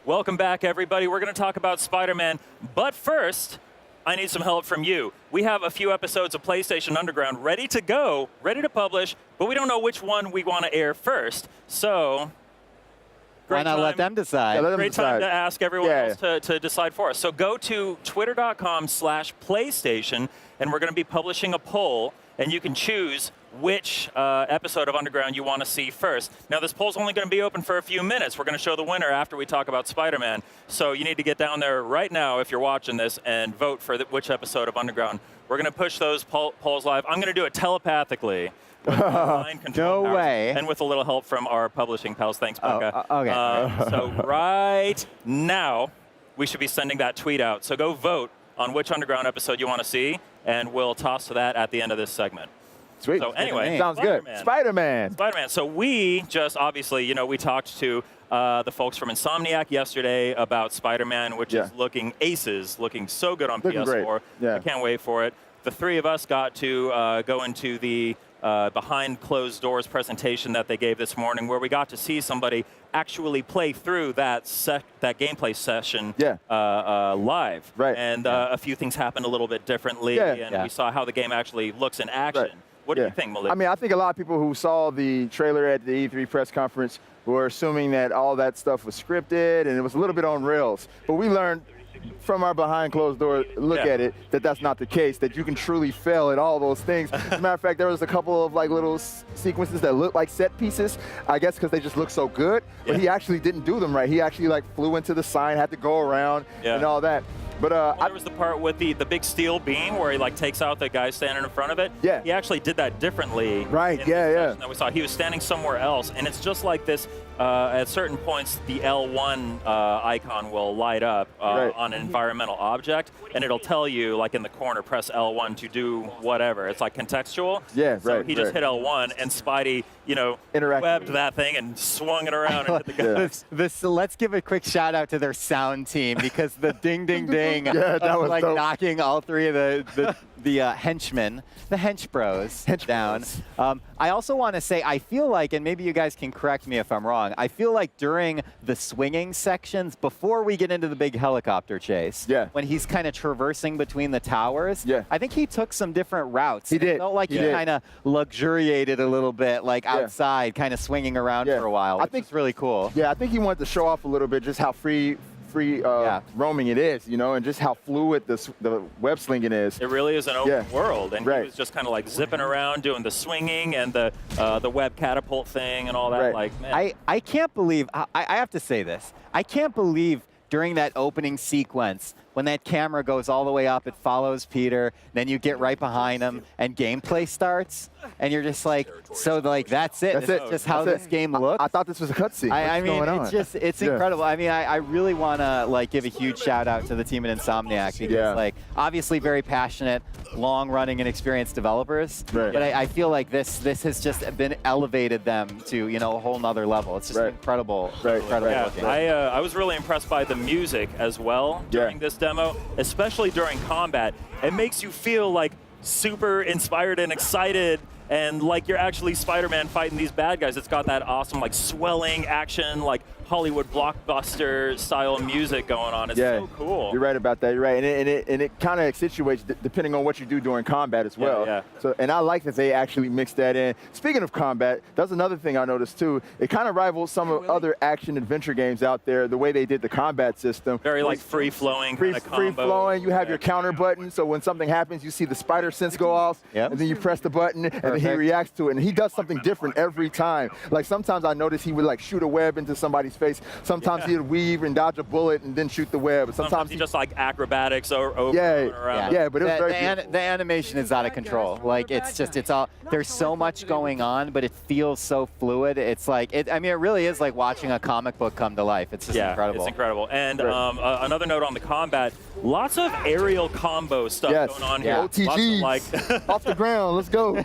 Welcome back, everybody. We're going to talk about Spider-Man, but first, I need some help from you. We have a few episodes of PlayStation Underground ready to go, ready to publish, but we don't know which one we want to air first. So, why not let them decide? Yeah, let them great decide. Time to ask everyone else to decide for us. So go to twitter.com/PlayStation, and we're going to be publishing a poll, and you can choose which episode of Underground you want to see first. Now, this poll's only going to be open for a few minutes. We're going to show the winner after we talk about Spider-Man. So you need to get down there right now if you're watching this and vote for which episode of Underground. We're going to push those polls live. I'm going to do it telepathically. No way. And with a little help from our publishing pals. Thanks, Becca. Okay. So right now, we should be sending that tweet out. So go vote on which Underground episode you want to see, and we'll toss to that at the end of this segment. Sweet. So anyway, sounds good. Spider-Man. Spider-Man. So we just obviously, we talked to the folks from Insomniac yesterday about Spider-Man, which is looking aces, looking so good on PS4. Yeah. I can't wait for it. The three of us got to go into the behind closed doors presentation that they gave this morning, where we got to see somebody actually play through that gameplay session live. Right. And a few things happened a little bit differently, and we saw how the game actually looks in action. Right. What do you think, Malik? I mean, I think a lot of people who saw the trailer at the E3 press conference were assuming that all that stuff was scripted and it was a little bit on rails. But we learned from our behind closed door look at it that that's not the case, that you can truly fail at all those things. As a matter of fact, there was a couple of little sequences that looked like set pieces, I guess because they just look so good, but he actually didn't do them right. He actually flew into the sign, had to go around and all that. But there was the part with the big steel beam where he takes out the guy standing in front of it. Yeah. He actually did that differently. Right. In the session that we saw. He was standing somewhere else, and it's just like this. At certain points, the L1 icon will light up on an environmental object, and it'll tell you, like in the corner, press L1 to do whatever. It's like contextual. Yeah. So he just hit L1, and Spidey, webbed that thing and swung it around and hit the guy. Let's give a quick shout out to their sound team, because the ding ding ding that was dope. knocking all three of the henchmen, the hench bros down. I also want to say, I feel like, and maybe you guys can correct me if I'm wrong, I feel like during the swinging sections, before we get into the big helicopter chase, when he's kind of traversing between the towers, I think he took some different routes. He did. It felt like he kind of luxuriated a little bit, outside, kind of swinging around for a while, which is really cool. Yeah, I think he wanted to show off a little bit just how free roaming it is, and just how fluid the web slinging is. It really is an open world, and he was just kind of zipping around, doing the swinging and the web catapult thing and all that. Man. I can't believe, I have to say this, I can't believe during that opening sequence, when that camera goes all the way up, it follows Peter, then you get right behind him, and gameplay starts, and you're just that's it. This is just how this game looks. I thought this was a cutscene. I mean, it's incredible. I mean, I really want to give a huge shout out to the team at Insomniac, because obviously very passionate, long-running and experienced developers. But I feel like this has just elevated them to a whole nother level. It's just incredible. Incredible looking. I was really impressed by the music as well during this demo, especially during combat. It makes you feel super inspired and excited, and you're actually Spider-Man fighting these bad guys. It's got that awesome swelling action, Hollywood blockbuster style music going on. It's so cool. You're right about that. You're right, and it kind of accentuates depending on what you do during combat as well. So, and I like that they actually mixed that in. Speaking of combat, that's another thing I noticed too. It kind of rivals some of other action adventure games out there. The way they did the combat system. Very free flowing. Free flowing. You have your counter button, so when something happens, you see the spider sense go off, and then you press the button, and then he reacts to it. And he does something different every time. Sometimes I noticed he would shoot a web into somebody's face. Sometimes he'd weave and dodge a bullet and then shoot the web. Sometimes he just acrobatics over around. But it was very the animation is out of control. It's all, there's so much going on, but it feels so fluid. It's I mean, it really is like watching a comic book come to life. It's just incredible. It's incredible. And another note on the combat, lots of aerial combo stuff going on here. OTGs. Off the ground, let's go.